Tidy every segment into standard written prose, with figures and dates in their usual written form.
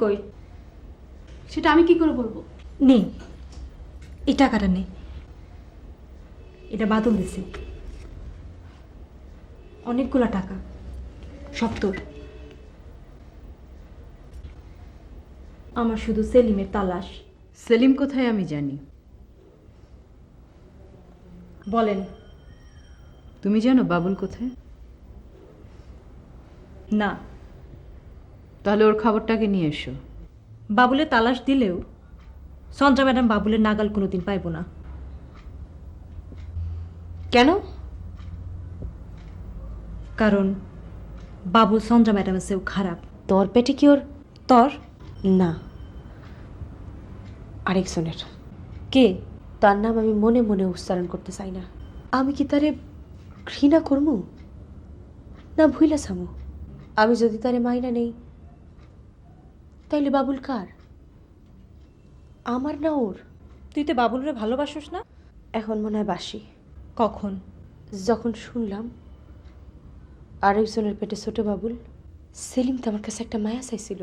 কই? সেটা আমি কি করে বলবো? নেই, এই টাকাটা নেই, এটা বাদল দিছে। অনেকগুলা টাকা, সব তোর। আমার শুধু সেলিমের তালাশ। সেলিম কোথায় আমি জানি। বলেন। তুমি জানো বাবুল কোথায়? না। তাহলে ওর খবরটাকে নিয়ে এসো। বাবুলের তালাশ দিলেও সঞ্জয় ম্যাডাম বাবুলের নাগাল কোনোদিন পাইব না। কেন? কারণ বাবুল সঞ্জয় ম্যাডামের চেয়েও খারাপ। তোর পেটে কি ওর? তোর? না, আরেকজনের। কে? তার নাম আমি মনে মনে উচ্চারণ করতে চাই না। আমি কি তারে ঘৃণা করমু না ভুইলা ছামু? আমি যদি তারে মাইনা নেই তাইলে বাবুল কার? আমার না ওর? তুই তো বাবুলরে ভালোবাসিস না? এখন মনে হয় বাসি। কখন? যখন শুনলাম আরেকজনের পেটে ছোট বাবুল। সেলিম তো আমার কাছে একটা মায়া চাইছিল,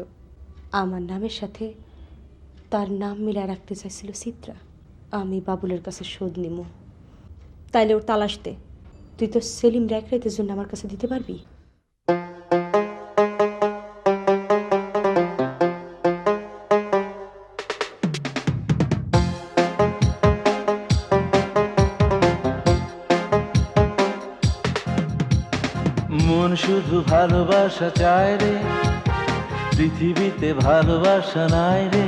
আমার নামের সাথে তার নাম মিলায় রাখতে চাইছিল চিত্রা। আমি বাবুলের কাছে শোধ নিমু। তাইলে ওর তালাশ দে। তুই তো সেলিম রাইতের জন্য আমার কাছে দিতে পারবি? মন শুধু ভালোবাসা চায় রে, পৃথিবীতে ভালোবাসা নাই রে।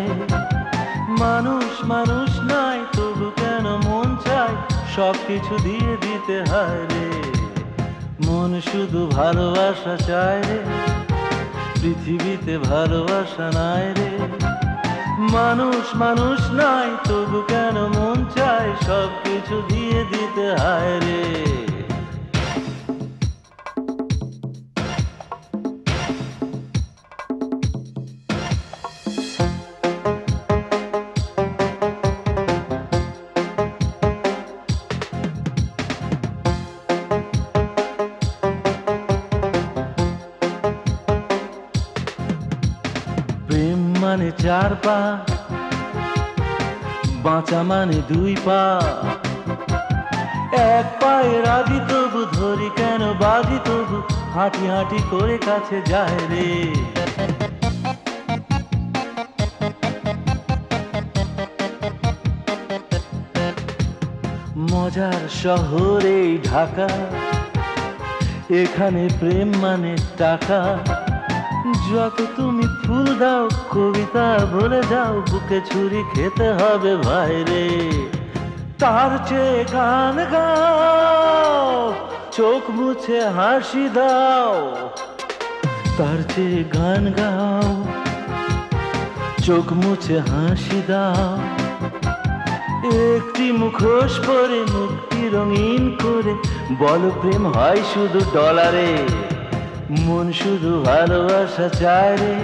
মানুষ মানুষ নাই তবু কেন মন চায় সব কিছু দিয়ে দিতে হয় রে। মন শুধু ভালোবাসা চায় রে, পৃথিবীতে ভালোবাসা নাই রে। মানুষ মানুষ নাই তবু কেন মন চায় সব কিছু দিয়ে দিতে হয় রে। প্রেম মানে চার পা, বাঁচা মানে দুই পা। এক পায়ে রাগি তবু ধরি কেন বাজি তবু হাঁটি হাঁটি করে কাছে যায় রে। মজার শহরে ঢাকা, এখানে প্রেম মানে টাকা। যত তুমি ফুল দাও কবিতা বলে যাও বুকে ছুরি খেতে হবে ভাইরে। তার চেয়ে গান গাও, চোখ মুছে হাসি দাও। তার চেয়ে গান গাও, চোখ মুছে হাসি দাও। একটি মুখোশ পরে মুক্তি রঙিন করে বলো প্রেম হয় শুধু ডলারে। মন শুধু ভালোবাসা চায় রে,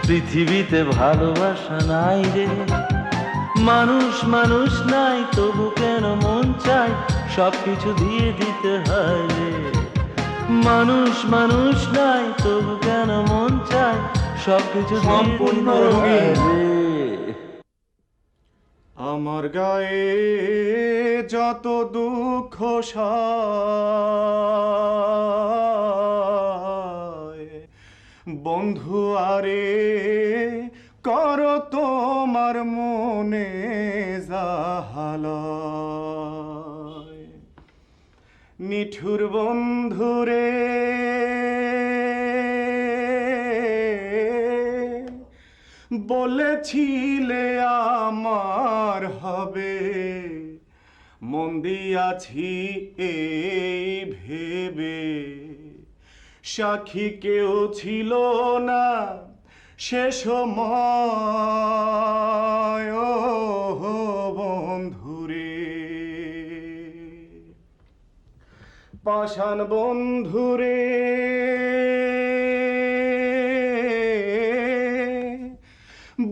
পৃথিবীতে ভালোবাসা নাই রে। মানুষ মানুষ নাই তবু কেন মন চায় সব কিছু দিয়ে দিতে হয় রে। মানুষ মানুষ নাই তবু কেন মন চায় সব কিছু সম্পূর্ণ রঙিন রে। আমার গায়ে যত দুঃখ সয়, বন্ধু আরে করো তোমার মনে জাহালয়। নিঠুর বন্ধুরে বলেছিলে আমার হবে, মন দিয়াছি এই ভেবে। সাক্ষী কেউ ছিল না সে সময় ও বন্ধুরে। পাষাণ বন্ধুরে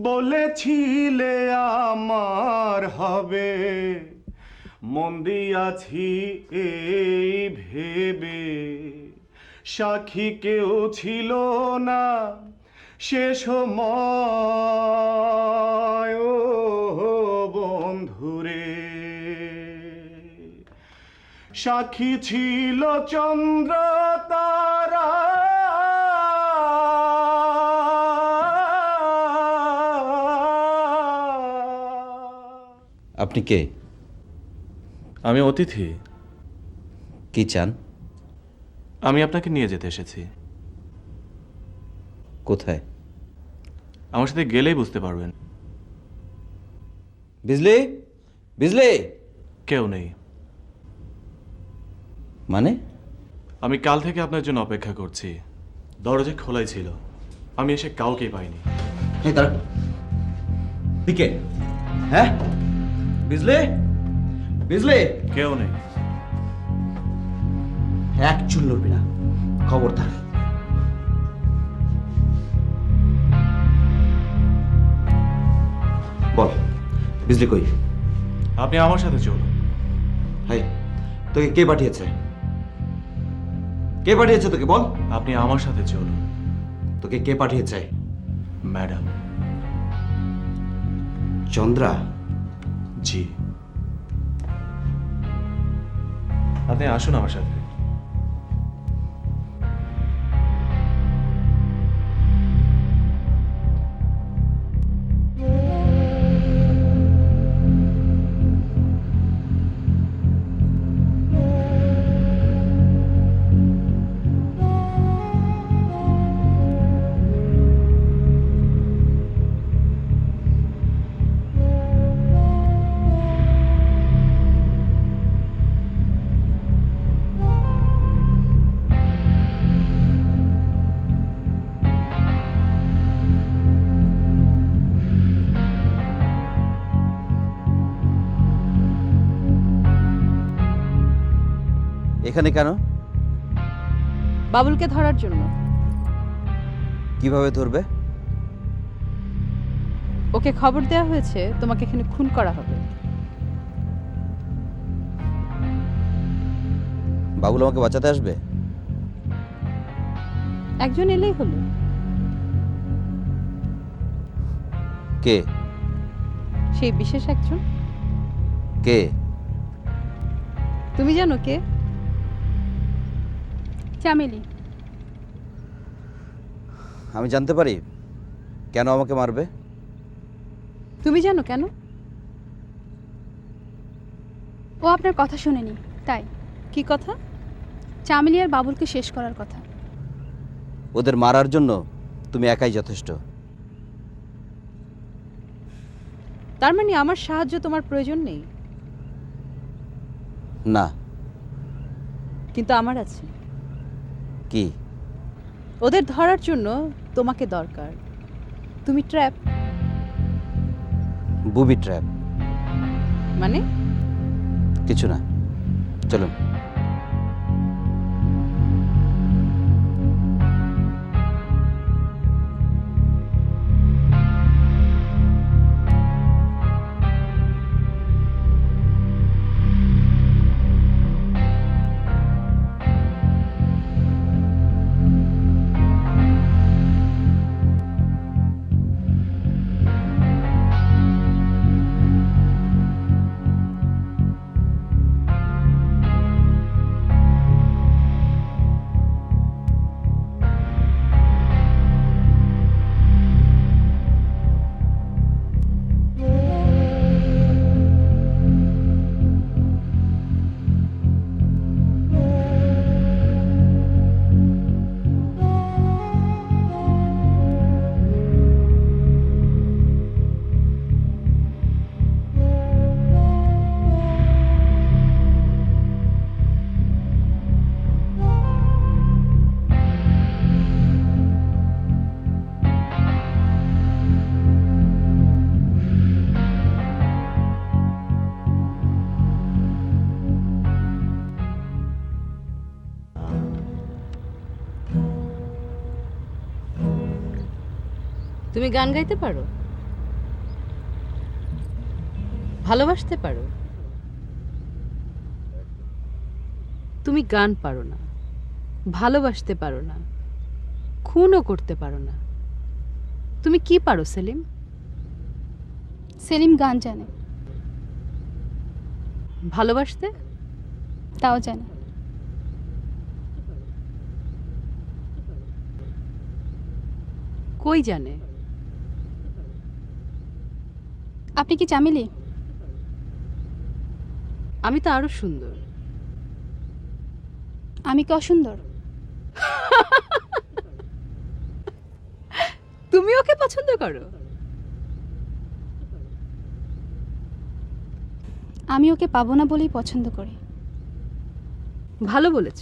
বলেছিলে আমার হবে, মন দিয়াছি এই ভেবে। সাক্ষী কেউ ছিল না সে সময় ও বন্ধুরে সাক্ষী ছিল চন্দ্র তারা আপনি কে? আমি অতিথি। কি চান? আমি আপনাকে নিয়ে যেতে এসেছি। কোথায়? আমার সাথে গেলেই বুঝতে পারবেন। বিজলি, বিজলি। কেউ নেই। মানে? আমি কাল থেকে আপনার জন্য অপেক্ষা করছি। দরজা খোলাই ছিল, আমি এসে কাউকেই পাইনি। এই দাঁড়া। দিকে। হ্যাঁ? বিজলি, বিজলি। কেউ নেই। এক চুল নড়বি না, খবরদার। বল, বিজলি কই? আপনি আমার সাথে চলুন। হাই, তোকে কে পাঠিয়েছে? কে পাঠিয়েছে তোকে বল? আপনি আমার সাথে চলুন। তোকে কে পাঠিয়েছে? ম্যাডাম। চন্দ্রা? জি। আপনি আসুন আমার সাথে। এখানে কেন? বাবুলকে ধরার জন্য। কিভাবে ধরবে? ওকে খবর দেওয়া হয়েছে তোমাকে এখানে খুন করা হবে। বাবুল আমাকে বাঁচাতে আসবে? একজন এলেই হলো। কে? সেই বিশেষ একজন। কে? তুমি জানো কে? চামেলি। আমি জানতে পারি কেন আমাকে মারবে? তুমি জানো কেন? ও আপনার কথা শোনেনি তাই। কি কথা? চামেলি আর বাবুলকে শেষ করার কথা। ওদের মারার জন্য তুমি একাই যথেষ্ট। তার মানে আমার সাহায্য তোমার প্রয়োজন নেই? না। কিন্তু আমার আছে। কি? ওদের ধরার জন্য তোমাকে দরকার। তুমি ট্র্যাপ। বুবি ট্র্যাপ। মানে? কিছু না, চলুন। তুমি গান গাইতে পারো? ভালোবাসতে পারো? তুমি গান পারো না, ভালোবাসতে পারো না, খুনও করতে পারো না, তুমি কি পারো সেলিম? সেলিম গান জানে, ভালোবাসতে? তাও জানে। কই জানে? আপনি কি চামেলি? আমি তো আরো সুন্দর। আমি কি অসুন্দর? তুমি ওকে পছন্দ করো? আমি ওকে পাবো না বলেই পছন্দ করি। ভালো বলেছ,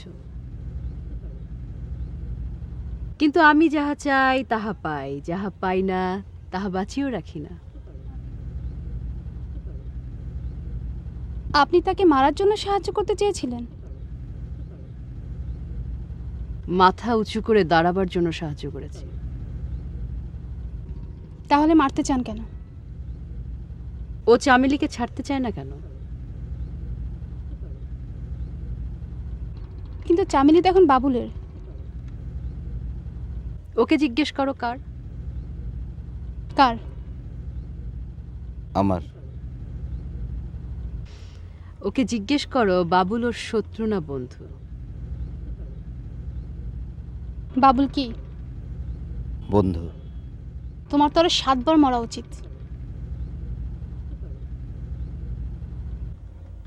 কিন্তু আমি যাহা চাই তাহা পাই, যাহা পাই না তাহা বাঁচিয়েও রাখি না। আপনি তাকে মারার জন্য সাহায্য করতে চেয়েছিলেন? মাথা উঁচু করে দাঁড়াবার জন্য সাহায্য করেছি। তাহলে মারতে চান কেন? ও চামেলিকে ছাড়তে চায় না কেন? কিন্তু চামেলি তো এখন বাবুলের। ওকে জিজ্ঞেস করো কার। কার? আমার। ওকে জিজ্ঞেস করো বাবুল ওর শত্রু না বন্ধু। বাবুল কি? বন্ধু। তোমার তো আরো 7 বার মরা উচিত।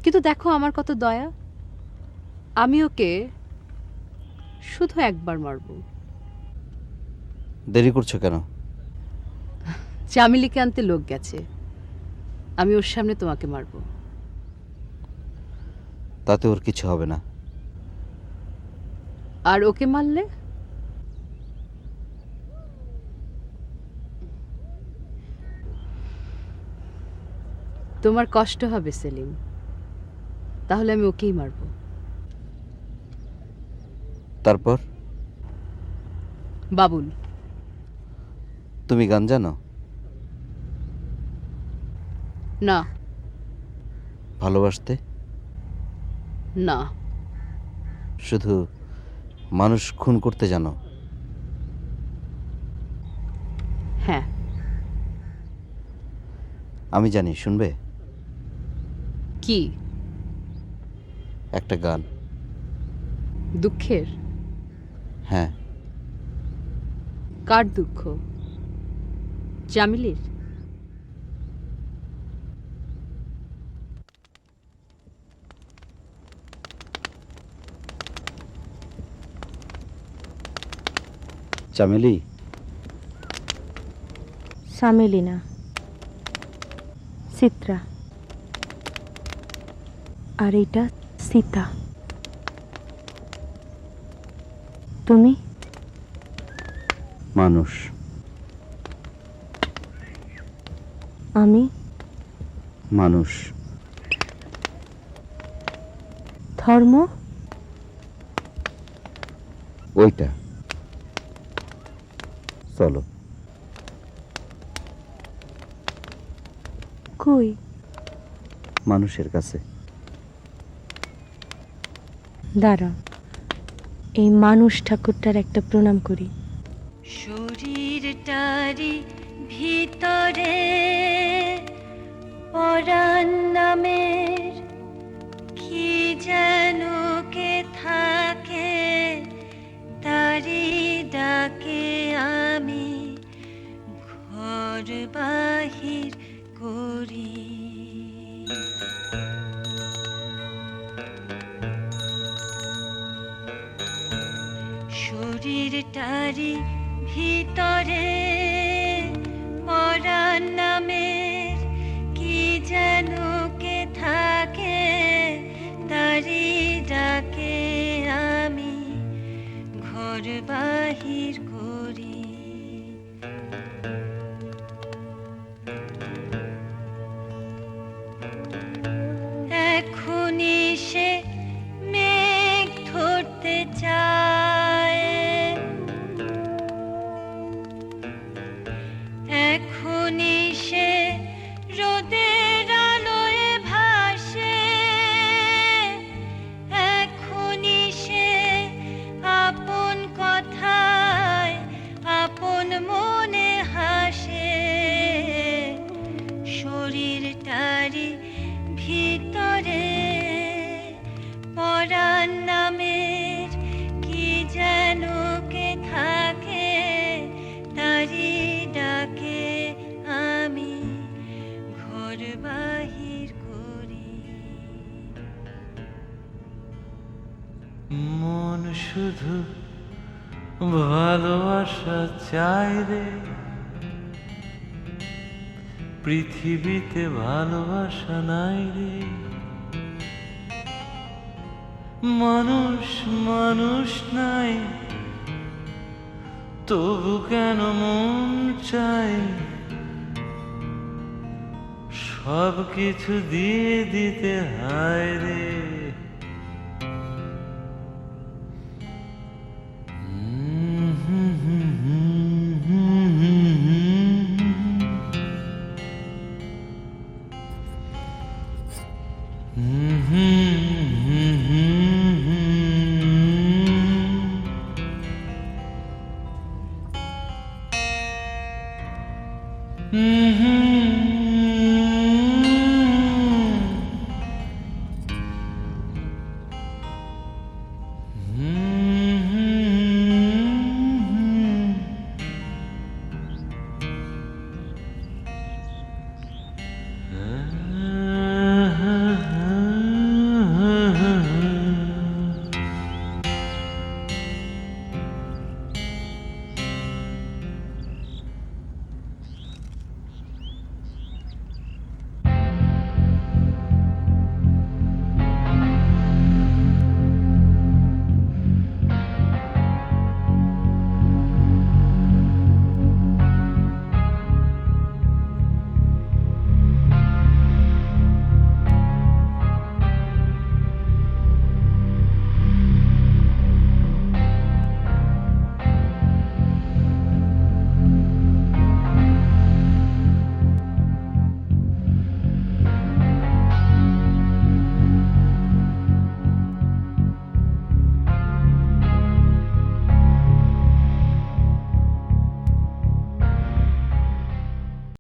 কিন্তু দেখো আমার কত দয়া, আমি ওকে শুধু একবার মারব। দেরি করছো কেন? চামেলিকে আনতে লোক গেছে, আমি ওর সামনে তোমাকে মারব। তাতে ওর কিছু হবে না। আর ওকে মারলে? তোমার কষ্ট হবে সেলিম, তাহলে আমি ওকেই মারব। তারপর? বাবুল। তুমি গান জানো? না। ভালোবাসতে? না। শুধু মানুষ খুন করতে জানো? হ্যাঁ। আমি জানি, শুনবে? কি? একটা গান। দুঃখের? হ্যাঁ। কার দুঃখ? চামেলির? চামেলি? সামেলিনা, চিত্রা, আর এইটা সীতা। তুমি? মানুষ। আমি? মানুষ। ধর্ম? ওইটা। চলো। কই? মানুষের কাছে। দাঁড়া, এই মানুষ ঠাকুরটার একটা প্রণাম করি। শরীরটারি ভিতরে পরাণ নামের কি যেন কে থাকে, তারি ডাকে আমি ঘর বাহির করি। শরীরটারি ভিতরে পরাণ নামের কি যেন কে থাকে, তারি ডাকে আমি ঘর বাহির করি। এখনই সে মেঘ ধরতে চায়, ভিতরে পরাণ নামের কি যেন কে থাকে, তারি ডাকে আমি ঘর বাহির করি। মন শুধু ভালোবাসা চায় রে, পৃথিবীতে ভালোবাসা নাই রে। মানুষ মানুষ নাই, তবু কেন মন চাই সব কিছু দিয়ে দিতে হায় রে। Mm-hmm.